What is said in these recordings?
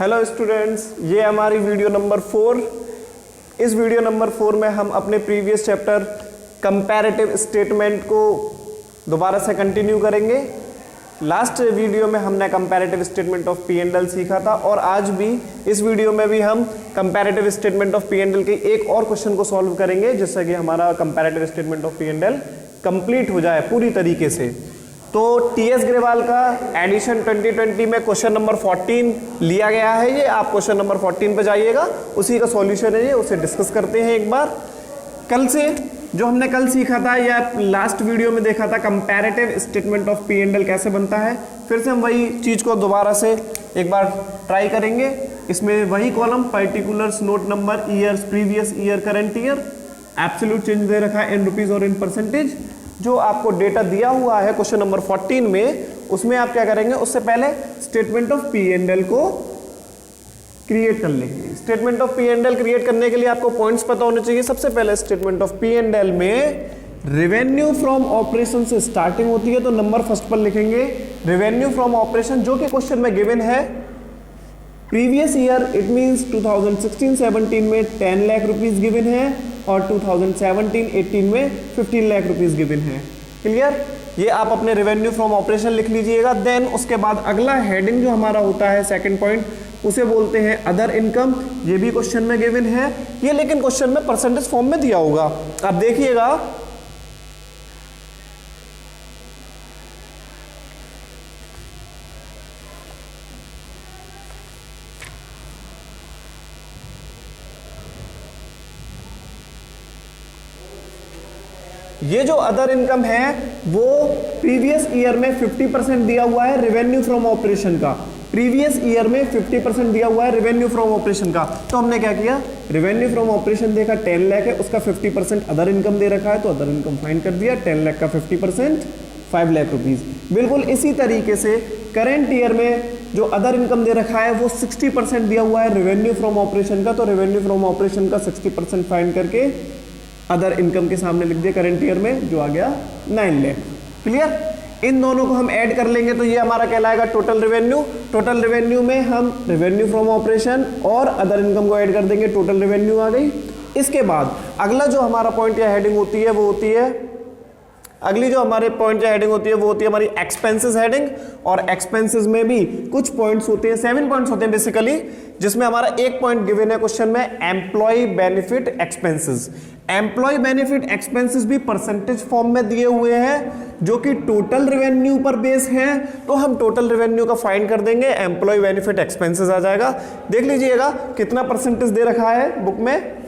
Hello students, ये हमारी video number 4। इस वीडियो नंबर 4 में हम अपने प्रीवियस चैप्टर कंपैरेटिव स्टेटमेंट को दोबारा से कंटिन्यू करेंगे। लास्ट वीडियो में हमने comparative statement of P and L सीखा था और आज भी इस वीडियो में भी हम comparative statement of P and L के एक और क्वेश्चन को सॉल्व करेंगे, जिससे कि हमारा comparative statement of P and L complete हो जाए पूरी तरीके से। तो टीएस ग्रेवाल का एडिशन 2020 में क्वेश्चन नंबर 14 लिया गया है। ये आप क्वेश्चन नंबर 14 पे जाइएगा, उसी का सॉल्यूशन है ये, उसे डिस्कस करते हैं एक बार। कल से जो हमने कल सीखा था या लास्ट वीडियो में देखा था comparative statement of P and L कैसे बनता है, फिर से हम वही चीज़ को दोबारा से एक बार ट्राई करेंगे। इसमें वही column particulars, note number, years, previous year, current year, absolute change दे रखा है इन रुपीज और इन परसेंटेज। जो आपको डेटा दिया हुआ है क्वेश्चन नंबर 14 में, उसमें आप क्या करेंगे, उससे पहले statement of P and L को क्रिएट कर लेंगे। Statement of P and L create करने के लिए आपको पॉइंट्स पता होने चाहिए। सबसे पहले statement of P and L में रेवेन्यू फ्रॉम ऑपरेशन से स्टार्टिंग होती है, तो नंबर फर्स्ट पर लिखेंगे रेवेन्यू फ्रॉम ऑपरेशन, जो कि क्वेश्चन में गिवन है प्रीवियस ईयर। इट मींस 2016-17 में 10 लाख रुपीज गिवन है और 2017-18 में 15 लाख रुपीज गिवन है। क्लियर? ये आप अपने रेवेन्यू फ्रॉम ऑपरेशन लिख लीजिएगा। देन उसके बाद अगला हेडिंग जो हमारा होता है, सेकंड पॉइंट, उसे बोलते हैं अदर इनकम। ये भी क्वेश्चन में गिवन है ये, लेकिन क्वेश्चन में परसेंटेज फॉर्म में दिया होगा। आप देखिएगा, ये जो अदर इनकम है वो प्रीवियस ईयर में 50% दिया हुआ है रेवेन्यू फ्रॉम ऑपरेशन का। प्रीवियस ईयर में 50% दिया हुआ है रेवेन्यू फ्रॉम ऑपरेशन का। तो हमने क्या किया, रेवेन्यू फ्रॉम ऑपरेशन देखा 10 लाख है, उसका 50% अदर इनकम दे रखा है, तो अदर इनकम फाइंड कर दिया। 10 लाख का 50% 5 लाख रुपीज। बिल्कुल इसी तरीके से करंट ईयर में जो अदर इनकम दे रखा है वो 60% दिया हुआ है रेवेन्यू फ्रॉम ऑपरेशन का, तो रेवेन्यू फ्रॉम ऑपरेशन का 60% फाइंड करके अदर इनकम के सामने लिख दिया करंट ईयर में, जो आ गया 9 लाख। क्लियर? इन दोनों को हम ऐड कर लेंगे तो ये हमारा कहलाएगा टोटल रेवेन्यू। टोटल रेवेन्यू में हम रेवेन्यू फ्रॉम ऑपरेशन और अदर इनकम को ऐड कर देंगे, टोटल रेवेन्यू आ गई। इसके बाद अगला जो हमारा पॉइंट या हेडिंग होती है वो होती है, अगली जो हमारे पॉइंट या हेडिंग होती है वो होती है हमारी एक्सपेंसेस हेडिंग। और एक्सपेंसेस में भी कुछ पॉइंट्स होते हैं, 7 पॉइंट्स होते हैं बेसिकली, जिसमें हमारा एक पॉइंट गिवन है क्वेश्चन में, employ benefit expenses. Employ benefit expenses भी परसेंटेज फॉर्म में दिए हुए हैं, जो कि टोटल रेवेन्यू पर बेस है। तो हम टोटल रेवेन्यू का फाइंड कर देंगे, एम्प्लॉय बेनिफिट एक्सपेंसेस आ जाएगा। देख लीजिएगा कितना परसेंटेज दे रखा है बुक में।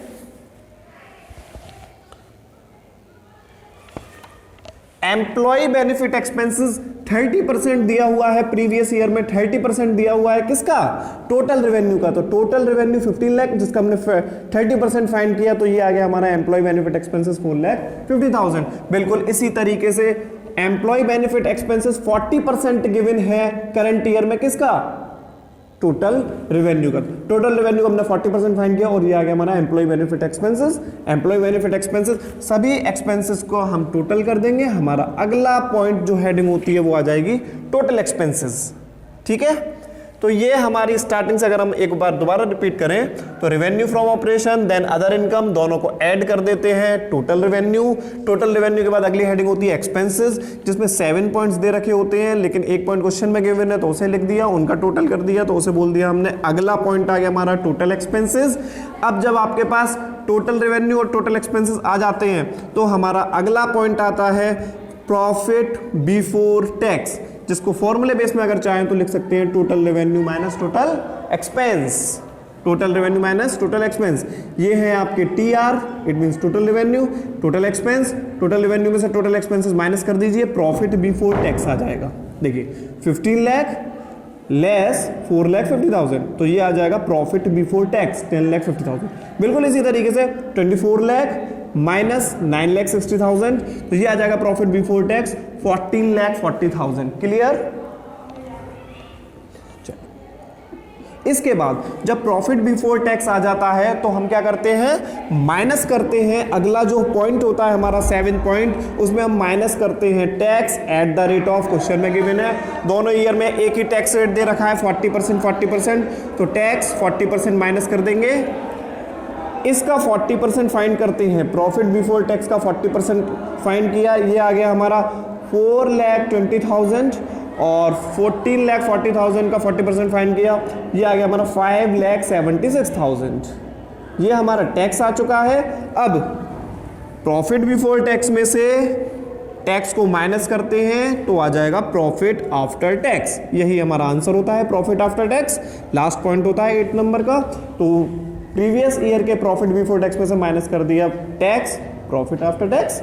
एम्प्लॉय बेनिफिट एक्सपेंसेस 30% दिया हुआ है, प्रीवियस ईयर में 30% दिया हुआ है किसका, टोटल रेवेन्यू का। तो टोटल रेवेन्यू 15 लाख, जिसका हमने 30% फाइंड किया, तो ये आ गया हमारा एम्प्लॉय बेनिफिट एक्सपेंसेस 4,50,000। बिल्कुल इसी तरीके से एम्प्लॉय बेनिफिट एक्सपेंसेस 40% गिवन है करंट ईयर में किसका, टोटल रेवेन्यू का। टोटल रेवेन्यू हमने 40% फाइंड किया और ये आ गया हमारा employ benefit expenses. Employ benefit expenses, सभी एक्सपेंसेस को हम टोटल कर देंगे। हमारा अगला पॉइंट जो हेडिंग होती है वो आ जाएगी टोटल एक्सपेंसेस। ठीक है? तो ये हमारी स्टार्टिंग से अगर हम एक बार दोबारा रिपीट करें तो revenue from operation then other income, दोनों को ऐड कर देते हैं, टोटल रेवेन्यू। टोटल रेवेन्यू के बाद अगली हेडिंग होती है एक्सपेंसेस, जिसमें 7 पॉइंट्स दे रखे होते हैं, लेकिन एक पॉइंट क्वेश्चन में गिवन है तो उसे लिख दिया, उनका टोटल कर दिया, तो उसे बोल दिया हमने। अगला पॉइंट आ गया हमारा टोटल एक्सपेंसेस। अब जब आपके पास टोटल रेवेन्यू और टोटल एक्सपेंसेस आ जाते हैं तो हमारा अगला पॉइंट आता है प्रॉफिट बिफोर टैक्स, जिसको फॉर्मूले बेस में अगर चाहें तो लिख सकते हैं total revenue minus total expense. Total revenue minus total expense, ये है आपके TR, it means total revenue, total expense. Total revenue में से टोटल एक्सपेंसेस माइनस कर दीजिए, प्रॉफिट बिफोर टैक्स आ जाएगा। देखिए 15 लाख लेस 4,50,000, तो ये आ जाएगा प्रॉफिट बिफोर टैक्स 10,50,000। बिल्कुल इसी तरीके से 24 लाख माइनस 9,60,000, तो ये आ जाएगा प्रॉफिट बिफोर टैक्स 14,40,000। क्लियर? इसके बाद जब प्रॉफिट बिफोर टैक्स आ जाता है तो हम क्या करते हैं, माइनस करते हैं। अगला जो पॉइंट होता है हमारा 7 पॉइंट, उसमें हम माइनस करते हैं tax at the rate of, question में गिवन है दोनों ईयर में एक ही टैक्स रेट दे रखा है 40%, 40%, तो टैक्स 40% माइनस कर देंगे। इसका 40% फाइंड करते हैं, प्रॉफिट बिफोर टैक्स का 40% फाइंड किया, ये आ गया हमारा 4,20,000 और 14,40,000 का 40% फाइंड किया, ये आ गया हमारा 5,76,000। ये हमारा टैक्स आ चुका है। अब प्रॉफिट बिफोर टैक्स में से टैक्स को माइनस करते हैं तो आ जाएगा प्रॉफिट आफ्टर टैक्स। यही हमारा आंसर होता है, profit after tax. Last point होता है 8 नंबर का। तो प्रीवियस ईयर के प्रॉफिट बिफोर टैक्स में से माइनस कर दिया tax, profit after tax.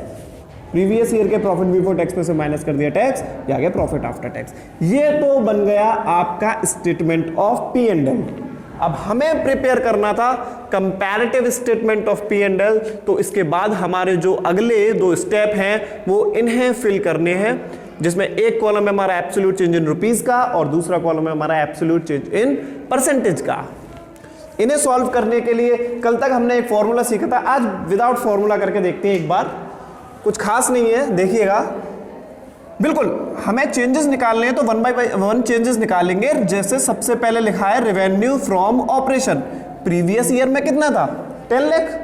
Previous year के प्रॉफिट बिफोर टैक्स में से माइनस कर दिया टैक्स, ये आ गया प्रॉफिट आफ्टर टैक्स। ये तो बन गया आपका statement of P and L. अब हमें प्रिपेयर करना था comparative statement of P and L, तो इसके बाद हमारे जो अगले 2 स्टेप हैं वो इन्हें फिल करने हैं, जिसमें एक कॉलम है हमारा एब्सोल्यूट चेंज इन रुपीस का और दूसरा कॉलम है हमारा एब्सोल्यूट चेंज इन परसेंटेज का। इन्हें सॉल्व करने के लिए कल तक हमने एक फॉर्मूला सीखा था, आज विदाउट फॉर्मूला करके देखते हैं एक बार। कुछ खास नहीं है, देखिएगा। बिल्कुल हमें चेंजेस निकालने हैं तो 1 बाय 1 चेंजेस निकालेंगे। जैसे सबसे पहले लिखा है revenue from operation, previous year में कितना था 10 लाख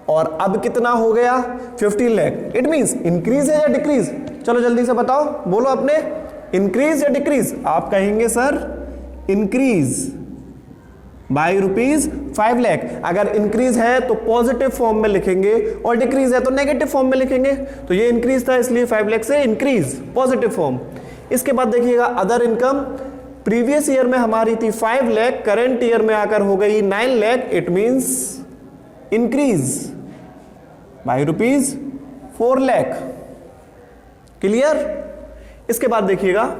और अब कितना हो गया 15 लाख। इट मींस इंक्रीज है या डिक्रीज, चलो जल्दी से बताओ, बोलो अपने, इंक्रीज या डिक्रीज। आप कहेंगे सर इंक्रीज बाई ₹5 लाख। अगर इंक्रीज है तो पॉजिटिव फॉर्म में लिखेंगे और डिक्रीज है तो नेगेटिव फॉर्म में लिखेंगे। तो ये इंक्रीज था इसलिए 5 लाख से इंक्रीज, पॉजिटिव फॉर्म। इसके बाद देखिएगा अदर इनकम, प्रीवियस ईयर में हमारी थी 5 लाख, करंट ईयर में आकर हो गई 9 lakh. It means increase by ₹4 lakh. Clear. इसके बाद देखिएगा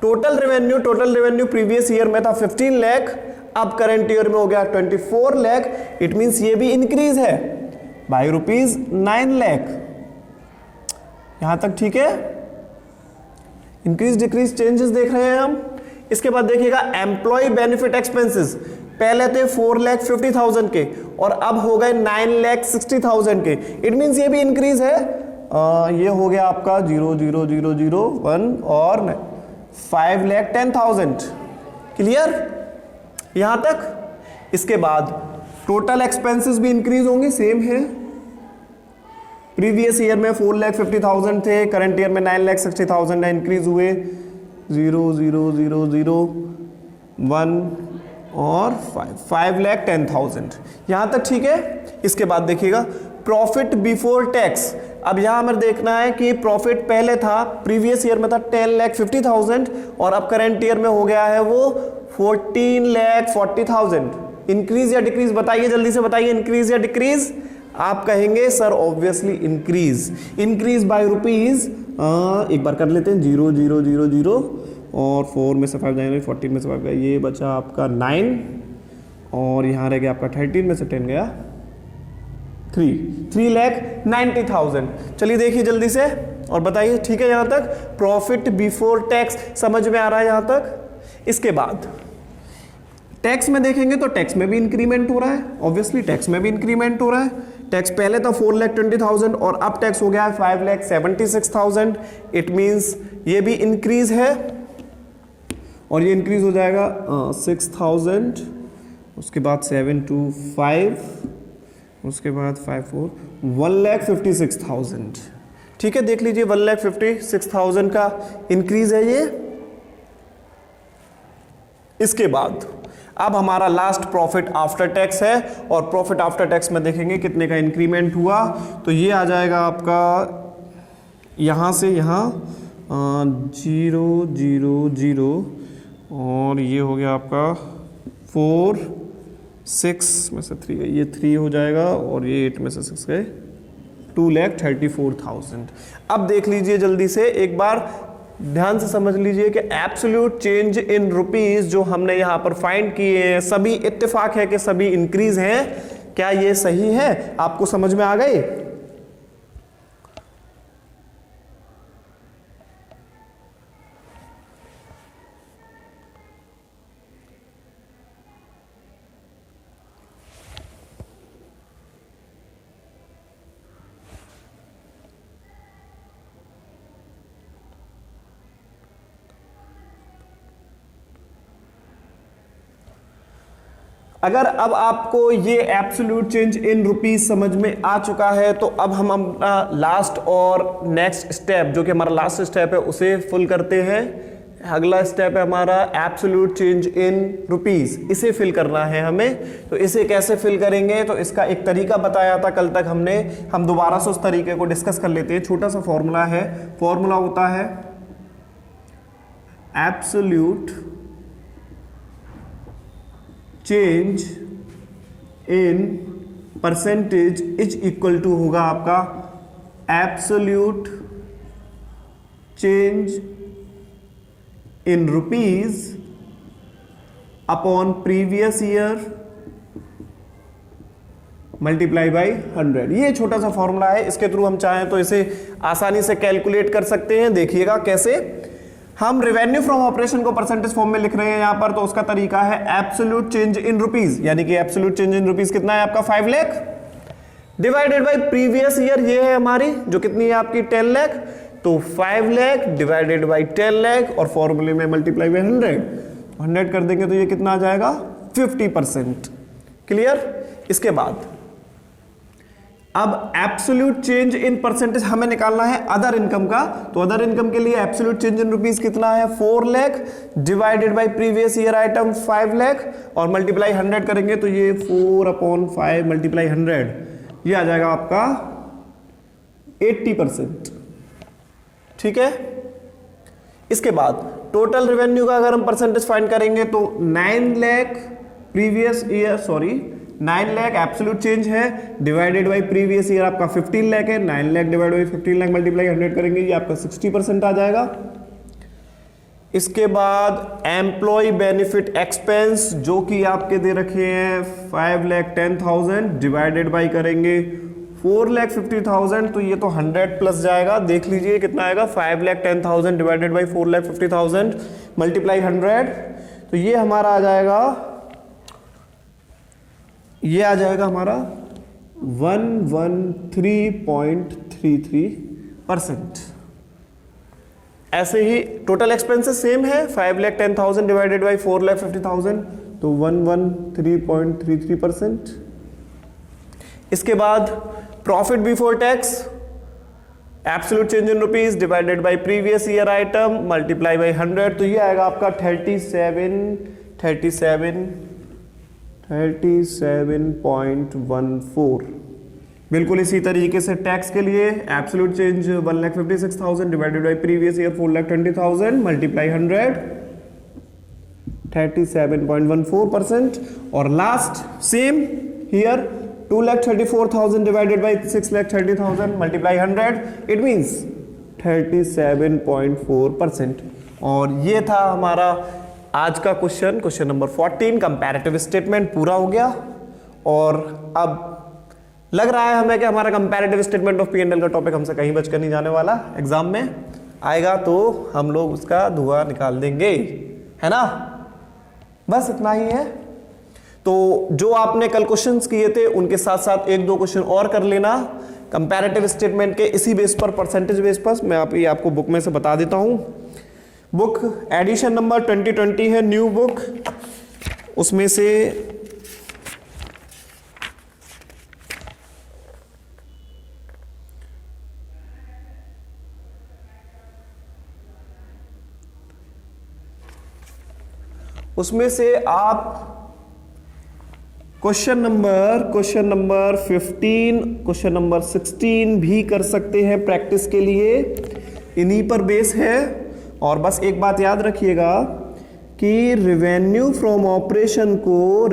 टोटल रेवेन्यू प्रीवियस ईयर में था 15 लाख, अब करंट ईयर में हो गया 24 लाख। इट मींस ये भी इंक्रीज है बाई ₹9 लाख। यहां तक ठीक है। इंक्रीज डिक्रीज चेंजेस देख रहे हैं हम। इसके बाद देखिएगा एम्प्लॉय बेनिफिट एक्सपेंसेस, पहले थे 4,50,000 के और अब हो गए 9,60,000 के। इट मींस ये भी इंक्रीज है। ये हो गया आपका 0,00,01 और 5,10,000। क्लियर यहां तक। इसके बाद टोटल एक्सपेंसेस भी इंक्रीज होंगे, सेम है। प्रीवियस ईयर में 4,50,000 थे, करंट ईयर में 9,60,000 है, इंक्रीज हुए 0,00,01 और 5,10,000। यहां तक ठीक है। इसके बाद देखिएगा प्रॉफिट बिफोर टैक्स। अब यहां हमें देखना है कि प्रॉफिट पहले था, प्रीवियस ईयर में था 10,50,000 और अब करंट ईयर में हो गया है वो 14,40,000। इंक्रीज या डिक्रीज बताइए, जल्दी से बताइए, इंक्रीज या डिक्रीज। आप कहेंगे sir obviously increase. Increase by rupees, एक बार कर लेते हैं 0,0,0,0 और 4 में से 5 जाएंगे, 14 में से 5 गया, ये बचा आपका 9 और यहाँ रह गया आपका 13 में से 10 गया 3,90,000। चलिए देखिए जल्दी से और बताइए, ठीक है। यहाँ तक प्रॉफिट बिफोर टैक्स समझ में आ रहा है यहाँ तक। इसके बाद टैक्स में देखेंगे तो टैक्स में भी इंक्रीमेंट हो रहा है, ऑब्वियसली टैक्स में भी इंक्रीमेंट हो रहा है। टैक्स पहले था 4,20,000 और अब टैक्स हो गया है 5,76,000। इट मींस ये भी इंक्रीज है और ये इंक्रीज हो जाएगा 6,000, उसके बाद 725, उसके बाद 54, 1,56,000। ठीक है, देख लीजिए 1,56,000 का इंक्रीज है ये। इसके बाद अब हमारा लास्ट प्रॉफिट आफ्टर टैक्स है और प्रॉफिट आफ्टर टैक्स में देखेंगे कितने का इंक्रीमेंट हुआ। तो ये आ जाएगा आपका यहाँ से यहाँ 0,00,0 और ये हो गया आपका 4, 6 में से 3 गए, ये 3 हो जाएगा और ये 8 में से 6 गए, 2,34,000। अब देख लीजिए जल्दी से एक बार, ध्यान से समझ लीजिए कि एब्सोल्यूट चेंज इन रुपीस जो हमने यहां पर फाइंड किए हैं सभी इत्तेफाक है कि सभी इंक्रीज हैं। क्या ये सही है? आपको समझ में आ गए? अगर अब आपको ये एब्सोल्यूट चेंज इन रुपीस समझ में आ चुका है तो अब हम अपना लास्ट और नेक्स्ट स्टेप, जो कि हमारा लास्ट स्टेप है, उसे फुल करते हैं। अगला स्टेप है हमारा एब्सोल्यूट चेंज इन रुपीस, इसे फिल करना है हमें। तो इसे कैसे फिल करेंगे, तो इसका एक तरीका बताया था कल तक हमने, हम दोबारा से उस तरीके को डिस्कस कर लेते हैं। छोटा सा फॉर्मूला है, फॉर्मूला होता है absolute change in percentage is equal to होगा आपका absolute change in rupees upon previous year multiply by 100। ये छोटा सा फॉर्मूला है, इसके थ्रू हम चाहें तो इसे आसानी से कैलकुलेट कर सकते हैं। देखिएगा कैसे। हम रेवेन्यू फ्रॉम ऑपरेशन को परसेंटेज फॉर्म में लिख रहे हैं यहां पर, तो उसका तरीका है एब्सोल्यूट चेंज इन रुपीज, यानी कि एब्सोल्यूट चेंज इन रुपीज कितना है आपका 5 lakh divided by previous year, ये है हमारी जो कितनी है आपकी 10 लाख, तो 5 लाख डिवाइडेड बाय 10 लाख और फॉर्मूले में मल्टीप्लाई बाय 100 कर देंगे तो ये कितना आ जाएगा 50%। क्लियर। इसके बाद अब एब्सोल्यूट चेंज इन परसेंटेज हमें निकालना है अदर इनकम का, तो अदर इनकम के लिए एब्सोल्यूट चेंज इन रुपीस कितना है 4 lakh divided by previous year item 5 lakh और मल्टीप्लाई 100 करेंगे तो ये 4/5 मल्टीप्लाई 100, ये आ जाएगा आपका 80%। ठीक है। इसके बाद टोटल रेवेन्यू का अगर हम परसेंटेज फाइंड करेंगे तो 9 lakh previous year, 9 lakh absolute change है डिवाइडेड बाय प्रीवियस ईयर आपका 15 लाख है, 9 lakh divide by 15 lakh multiply 100 करेंगे, ये आपका 60% आ जाएगा। इसके बाद एम्प्लॉय बेनिफिट एक्सपेंस जो कि आपके दे रखे हैं 5,10,000 डिवाइडेड बाय करेंगे 4,50,000, तो ये तो 100 प्लस जाएगा। देख लीजिए कितना आएगा 5,10,000 डिवाइडेड बाय 4,50,000 मल्टीप्लाई 100, तो ये हमारा आ जाएगा, ये आ जाएगा हमारा 113.33%। ऐसे ही टोटल एक्सपेंसेस सेम है 5,10,000 डिवाइडेड बाई 4,50,000, तो 113.33%। इसके बाद profit before tax absolute change in rupees divided by previous year item multiply by 100, तो ये आएगा आपका 37.14। बिल्कुल इसी तरीके से टैक्स के लिए absolute change 1,56,000 divided by previous year 4,20,000 multiply 100, 37.14%। और last sem here 2,34,000 divided by 6,30,000 multiply 100, it means 37.4%। और ये था हमारा आज का क्वेश्चन नंबर 14, कंपैरेटिव स्टेटमेंट पूरा हो गया। और अब लग रहा है हमें कि हमारा कंपैरेटिव स्टेटमेंट ऑफ P&L का टॉपिक हमसे कहीं बचकर नहीं जाने वाला, एग्जाम में आएगा तो हम लोग उसका धुआं निकाल देंगे, है ना। बस इतना ही है। तो जो आपने कल क्वेश्चंस किए थे उनके साथ साथ 1-2 क्वेश्चन और कर लेना कंपैरेटिव स्टेटमेंट के इसी बेस पर, परसेंटेज बेस पर। मैं आपको बुक में से बता देता हूं। बुक एडिशन नंबर 2020 है, न्यू बुक, उसमें से आप क्वेश्चन नंबर 15, क्वेश्चन नंबर 16 भी कर सकते हैं प्रैक्टिस के लिए, इन्हीं पर बेस है। और बस एक बात याद रखिएगा कि रेवेन्यू फ्रॉम ऑपरेशन को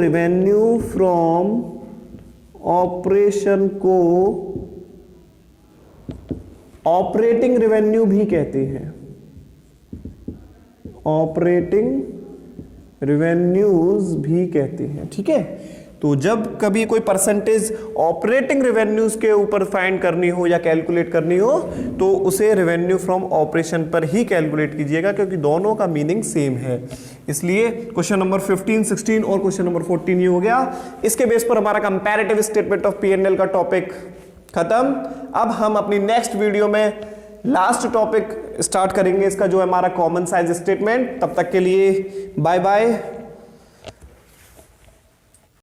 ऑपरेटिंग रेवेन्यू भी कहते हैं, ऑपरेटिंग रेवेन्यूज भी कहते हैं। ठीक है। तो जब कभी कोई परसेंटेज ऑपरेटिंग रेवेन्यूज के ऊपर फाइंड करनी हो या कैलकुलेट करनी हो तो उसे रेवेन्यू फ्रॉम ऑपरेशन पर ही कैलकुलेट कीजिएगा, क्योंकि दोनों का मीनिंग सेम है। इसलिए क्वेश्चन नंबर 15, 16 और क्वेश्चन नंबर 14 ये हो गया। इसके बेस पर हमारा कंपैरेटिव स्टेटमेंट ऑफ P&L का टॉपिक खत्म। अब हम अपनी नेक्स्ट वीडियो में लास्ट टॉपिक स्टार्ट करेंगे इसका, जो है हमारा कॉमन साइज स्टेटमेंट। तब तक के लिए बाय बाय।